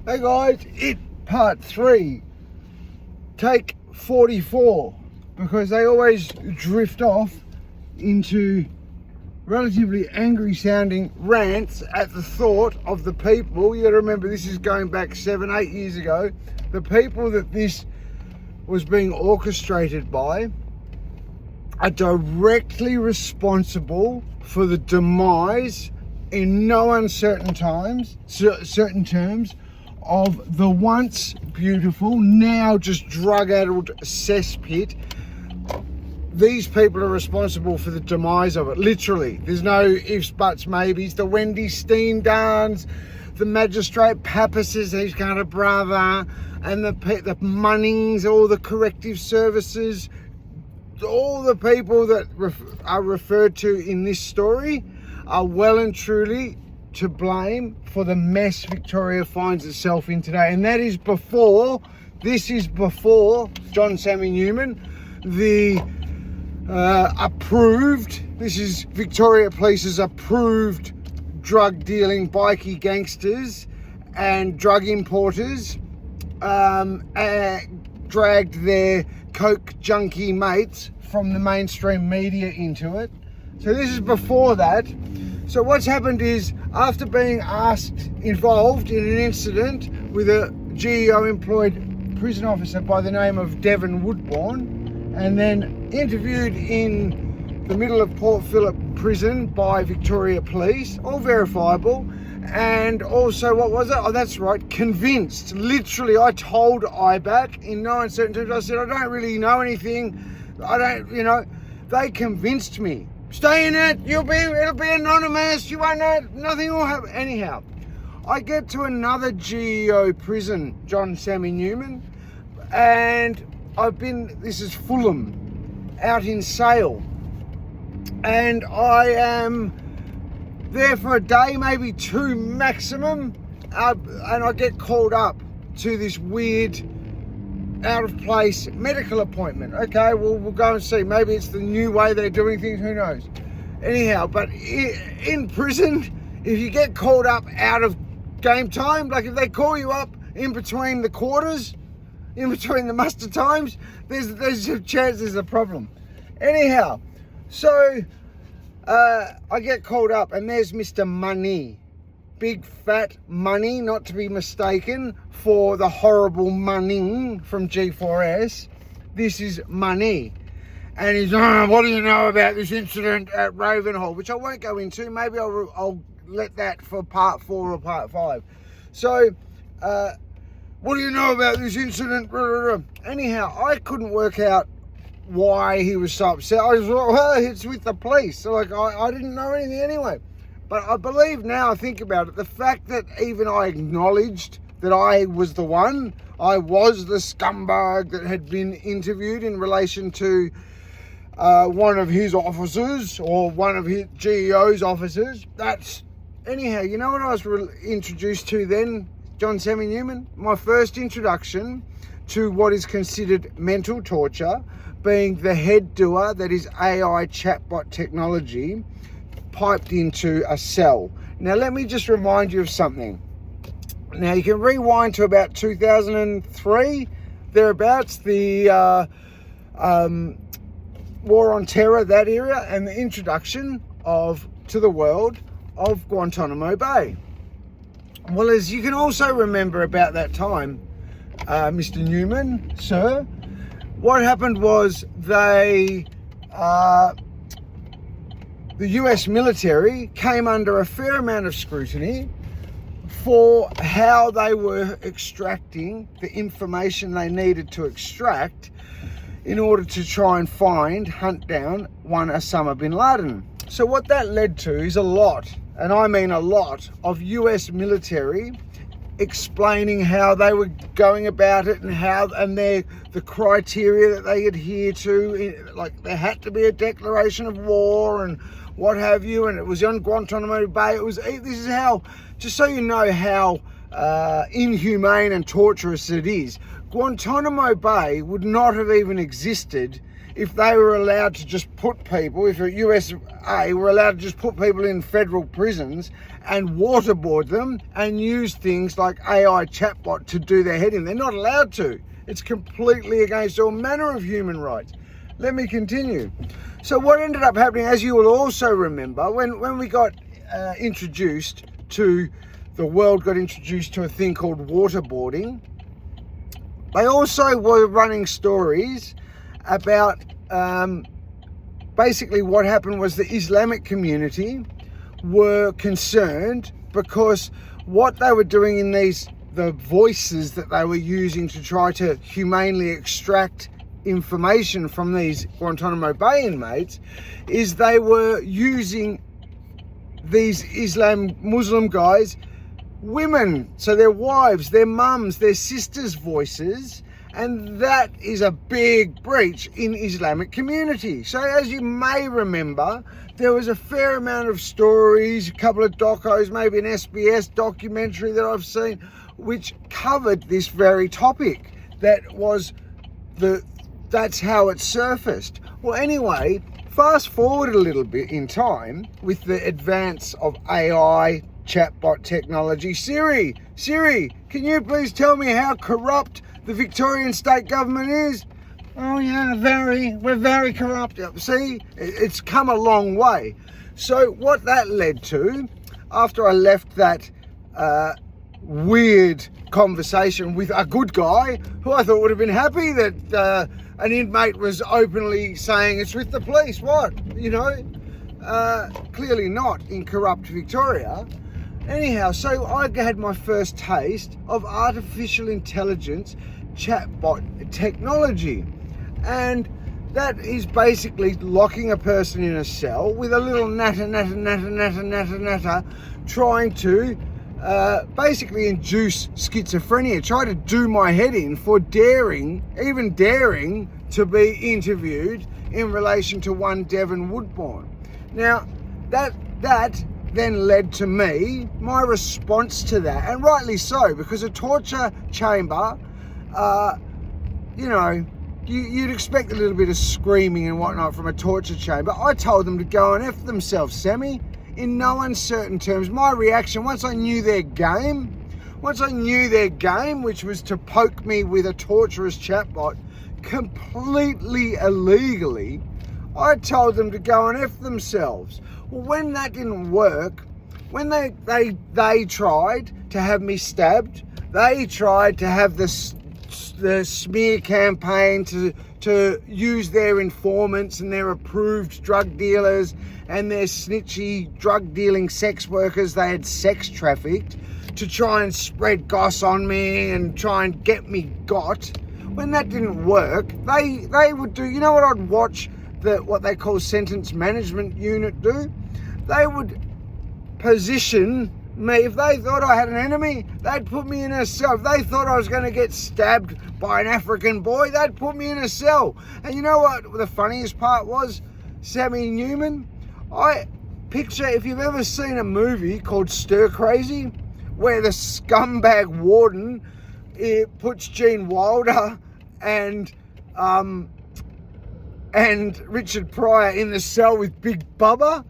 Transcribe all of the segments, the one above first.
Hey guys, part 3, take 44, because they always drift off into relatively angry sounding rants at the thought of the people. You got to remember, this is going back 7-8 years ago. The people that this was being orchestrated by are directly responsible for the demise in no uncertain certain terms of the once beautiful, now just drug-addled cesspit. These people are responsible for the demise of it, literally. There's no ifs, buts, maybes. The Wendy Steendans, the magistrate Pappases, he's got a brother, and the Munnings, all the corrective services, all the people that are referred to in this story are well and truly to blame for the mess Victoria finds itself in today. And that is before, this is before John Sammy Newman, the this is Victoria Police's approved drug dealing bikie gangsters and drug importers dragged their coke junkie mates from the mainstream media into it. So this is before that. So what's happened is, after being involved in an incident with a GEO employed prison officer by the name of Devon Woodbourne, and then interviewed in the middle of Port Phillip prison by Victoria Police, all verifiable, and also, what was it? Oh, that's right, convinced. Literally, I told IBAC in no uncertain terms, I said, I don't really know anything. They convinced me. Stay in it, it'll be anonymous, you won't know, nothing will happen. Anyhow, I get to another GEO prison, John Sammy Newman, and this is Fulham, out in Sale, and I am there for a day, maybe 2 maximum, and I get called up to this weird, out of place medical appointment. Okay, well, we'll go and see. Maybe it's the new way they're doing things, who knows. Anyhow, but in prison, if you get called up out of game time, like if they call you up in between the quarters, in between the muster times, there's a chance there's a problem. Anyhow, so I get called up, and there's Mr. Money. Big fat Money, not to be mistaken for the horrible Munning from G4S. This is Money. And he's, what do you know about this incident at Ravenhall? Which I won't go into. Maybe I'll let that for part 4 or part 5. So, what do you know about this incident? Anyhow, I couldn't work out why he was so upset. I was like, well, it's with the police. So, I didn't know anything anyway. But I believe now, I think about it, the fact that even I acknowledged that I was the one, I was the scumbag that had been interviewed in relation to one of his officers, or one of his GEO's officers. Anyhow, you know what I was introduced to then, John Sammy Newman? My first introduction to what is considered mental torture, being the head doer, that is AI chatbot technology, piped into a cell. Now, let me just remind you of something. Now, you can rewind to about 2003, thereabouts, the War on Terror, that era, and the introduction to the world of Guantanamo Bay. Well, as you can also remember about that time, Mr. Newman, sir, what happened was the US military came under a fair amount of scrutiny for how they were extracting the information they needed to extract in order to try and hunt down one Osama bin Laden. So what that led to is a lot, and I mean a lot, of US military explaining how they were going about it and the criteria that they adhere to. Like, there had to be a declaration of war and what have you, and it was on Guantanamo Bay. This is how, just so you know how inhumane and torturous it is. Guantanamo Bay would not have even existed if they were allowed to just put people, if the USA were allowed to just put people in federal prisons and waterboard them and use things like AI chatbot to do their head in. They're not allowed to. It's completely against all manner of human rights. Let me continue. So what ended up happening, as you will also remember, when we got introduced to, the world got introduced to a thing called waterboarding, they also were running stories about basically what happened was the Islamic community were concerned because what they were doing in the voices that they were using to try to humanely extract information from these Guantanamo Bay inmates is they were using these Muslim guys, women, so their wives, their mums, their sisters' voices, and that is a big breach in Islamic community. So as you may remember, there was a fair amount of stories, a couple of docos, maybe an SBS documentary that I've seen, which covered this very topic. That's how it surfaced. Well, anyway, fast forward a little bit in time with the advance of AI chatbot technology. Siri, can you please tell me how corrupt the Victorian state government is? Oh yeah, we're very corrupt. See, it's come a long way. So what that led to, after I left that weird conversation with a good guy who I thought would have been happy that an inmate was openly saying it's with the police. What? Clearly not in corrupt Victoria. Anyhow, so I had my first taste of artificial intelligence chatbot technology. And that is basically locking a person in a cell with a little natter, trying to basically induce schizophrenia, try to do my head in for daring to be interviewed in relation to one Devon Woodbourne. Now, that then led to my response to that, and rightly so, because a torture chamber, you'd expect a little bit of screaming and whatnot from a torture chamber. I told them to go and F themselves, Sammy, in no uncertain terms. My reaction, once I knew their game, which was to poke me with a torturous chatbot completely illegally, I told them to go and F themselves. Well, when that didn't work, when they tried to have me stabbed, they tried to have the smear campaign to use their informants and their approved drug dealers and their snitchy drug dealing sex workers they had sex trafficked to try and spread goss on me and try and get me got. When that didn't work, they would do, you know what I'd watch what they call sentence management unit do? They would position me. If they thought I had an enemy, they'd put me in a cell. If they thought I was going to get stabbed by an African boy, they'd put me in a cell. And you know what the funniest part was, Sammy Newman? I picture, if you've ever seen a movie called Stir Crazy, where the scumbag warden puts Gene Wilder and Richard Pryor in the cell with Big Bubba,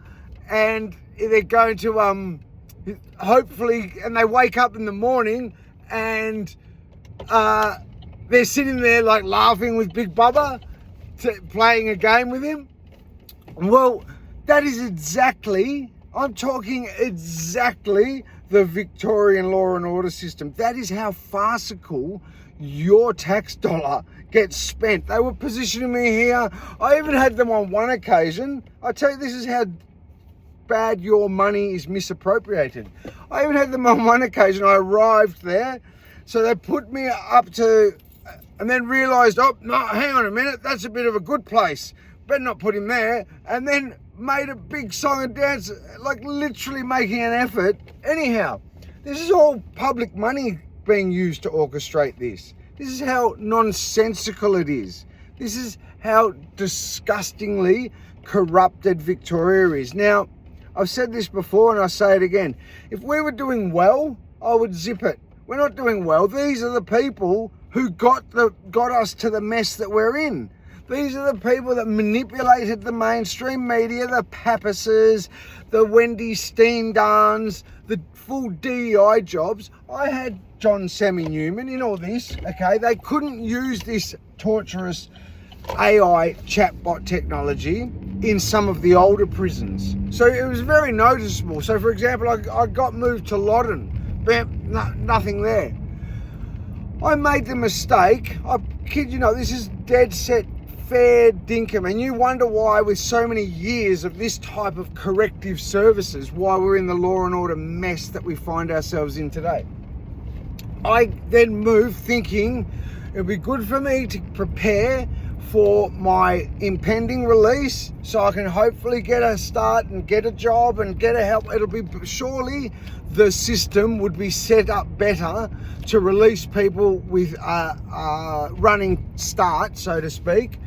and they're going to hopefully, and they wake up in the morning and they're sitting there like laughing with Big Bubba, playing a game with him. Well, that is exactly, I'm talking exactly the Victorian law and order system. That is how farcical your tax dollar gets spent. They were positioning me here. I even had them on one occasion. I tell you, this is how bad your money is misappropriated. I even had them on one occasion. I arrived there, so they put me up to, and then realised, oh, no, hang on a minute, that's a bit of a good place. Better not put him there. And then made a big song and dance, like literally making an effort. Anyhow, this is all public money being used to orchestrate this. This is how nonsensical it is. This is how disgustingly corrupted Victoria is. Now, I've said this before and I say it again. If we were doing well, I would zip it. We're not doing well. These are the people who got us to the mess that we're in. These are the people that manipulated the mainstream media, the Pappases, the Wendy Steendans, the full DEI jobs. I had John Sammy Newman in all this, okay? They couldn't use this torturous AI chatbot technology in some of the older prisons. So it was very noticeable. So for example, I got moved to Loddon, nothing there. I made the mistake, I kid you not, this is dead set fair dinkum, and you wonder why with so many years of this type of corrective services, why we're in the law and order mess that we find ourselves in today. I then moved thinking it'd be good for me to prepare for my impending release so I can hopefully get a start and get a job and get a help. It'll be, surely the system would be set up better to release people with running start, so to speak,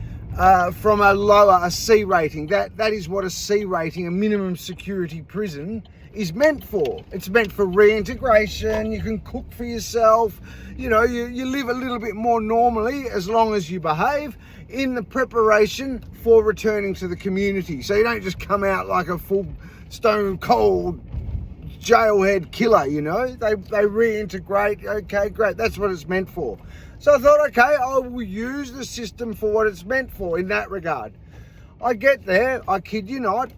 from a C rating. That is what a C rating, a minimum security prison, is meant for. It's meant for reintegration. You can cook for yourself. You know, you live a little bit more normally as long as you behave in the preparation for returning to the community. So you don't just come out like a full stone cold jailhead killer, you know. They reintegrate. Okay, great. That's what it's meant for. So I thought, okay, I will use the system for what it's meant for in that regard. I get there, I kid you not,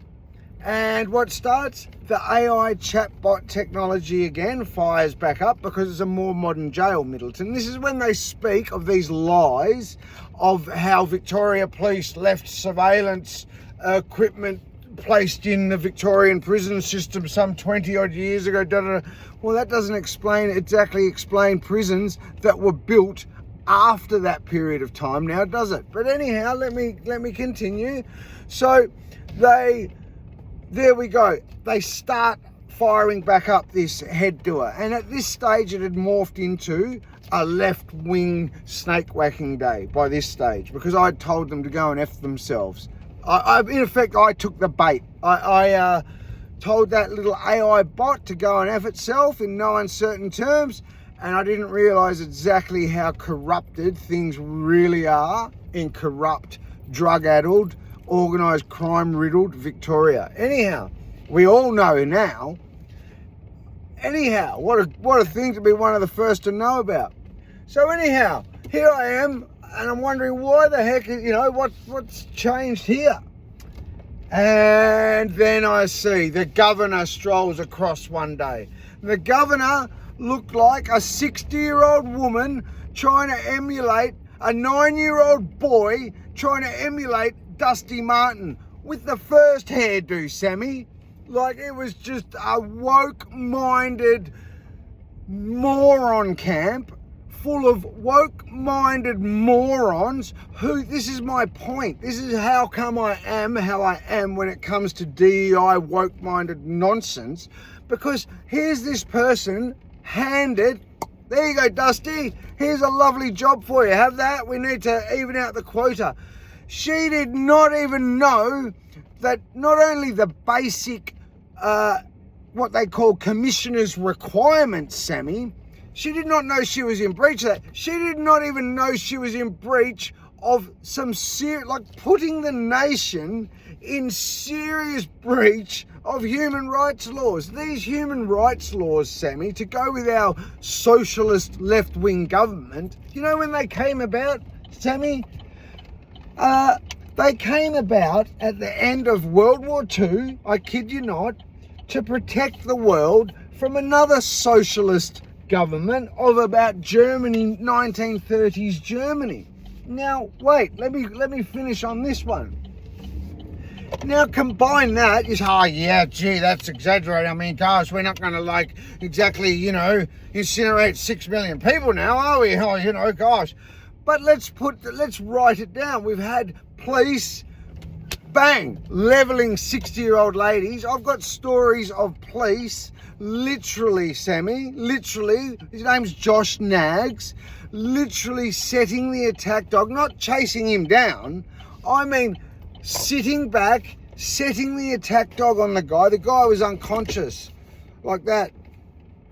and what starts? The AI chatbot technology again fires back up because it's a more modern jail, Middleton. This is when they speak of these lies of how Victoria Police left surveillance equipment placed in the Victorian prison system some 20 odd years ago. Well, that doesn't exactly explain prisons that were built after that period of time now, does it? But anyhow, let me continue. So there we go. They start firing back up this head doer. And at this stage, it had morphed into a left-wing snake-whacking day by this stage, because I'd told them to go and F themselves. In effect, I took the bait. I told that little AI bot to go and F itself in no uncertain terms, and I didn't realise exactly how corrupted things really are in corrupt, drug-addled, organised crime-riddled Victoria. Anyhow, we all know now. Anyhow, what a thing to be one of the first to know about. So anyhow, here I am, and I'm wondering why the heck, you know, what's changed here? And then I see the governor strolls across one day. The governor looked like a 60-year-old woman trying to emulate a 9-year-old boy trying to emulate Dusty Martin with the first hairdo, Sammy. Like, it was just a woke-minded moron camp full of woke-minded morons who, this is my point, this is how come I am how I am when it comes to DEI woke-minded nonsense, because here's this person handed, there you go Dusty, here's a lovely job for you, have that, we need to even out the quota. She did not even know that not only the basic, what they call commissioner's requirements, Sammy, she did not know she was in breach of that. She did not even know she was in breach of some like putting the nation in serious breach of human rights laws. These human rights laws, Sammy, to go with our socialist left-wing government, you know when they came about, Sammy? They came about at the end of World War II, I kid you not, to protect the world from another socialist government of about Germany, 1930s Germany. Now, wait, let me finish on this one. Now, combine that, oh yeah, gee, that's exaggerating. I mean, gosh, we're not going to like exactly, you know, incinerate 6 million people now, are we? Oh, you know, gosh. But let's write it down. We've had police, bang, levelling 60-year-old ladies. I've got stories of police, literally, Sammy, literally, his name's Josh Nags, literally setting the attack dog, not chasing him down, I mean sitting back, setting the attack dog on the guy. The guy was unconscious, like that.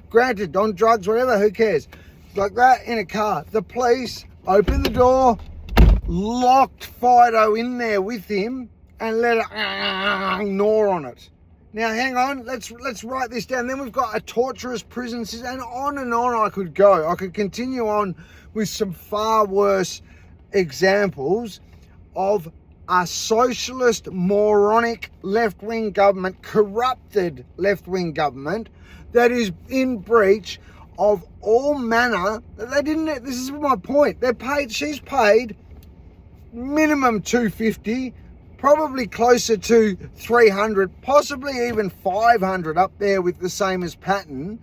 Granted, on drugs, whatever, who cares? Like that in a car. The police open the door, locked Fido in there with him and let it gnaw on it. Now, hang on, let's write this down. Then we've got a torturous prison system, and on I could go. I could continue on with some far worse examples of a socialist, moronic left-wing government, corrupted left-wing government that is in breach of all manner. They didn't, this is my point. She's paid minimum $250, probably closer to $300, possibly even $500 up there with the same as Patton.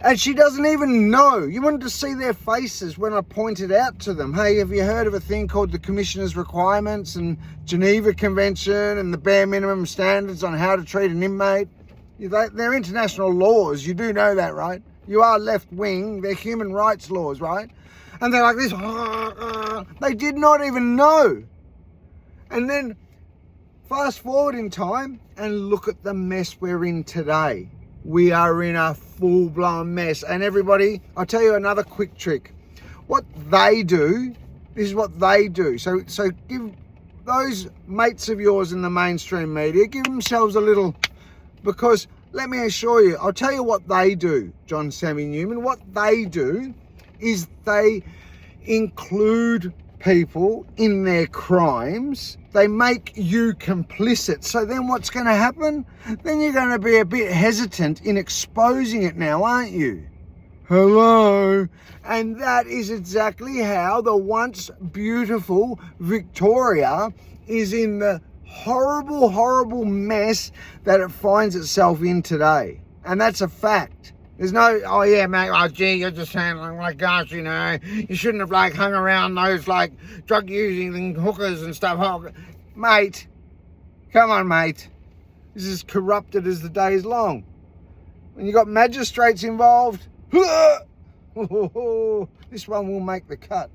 And she doesn't even know. You wanted to see their faces when I pointed out to them, hey, have you heard of a thing called the Commissioner's Requirements and Geneva Convention and the bare minimum standards on how to treat an inmate? They're international laws. You do know that, right? You are left wing. They're human rights laws, right? And they're like this. They did not even know. And then fast forward in time and look at the mess we're in today. We are in a full-blown mess. And everybody, I'll tell you another quick trick. What they do, this is what they do. So give those mates of yours in the mainstream media, give themselves a little, because let me assure you, I'll tell you what they do, John Sammy Newman. What they do is they include people in their crimes. They make you complicit. So then what's going to happen? Then you're going to be a bit hesitant in exposing it now, aren't you? Hello? And that is exactly how the once beautiful Victoria is in the horrible, horrible mess that it finds itself in today. And that's a fact. There's no, oh yeah, mate, oh gee, you're just saying, like, gosh, you know, you shouldn't have, like, hung around those, like, drug-using hookers and stuff. Oh, mate, come on, mate. This is corrupted as the day is long. When you got magistrates involved, this one will make the cut.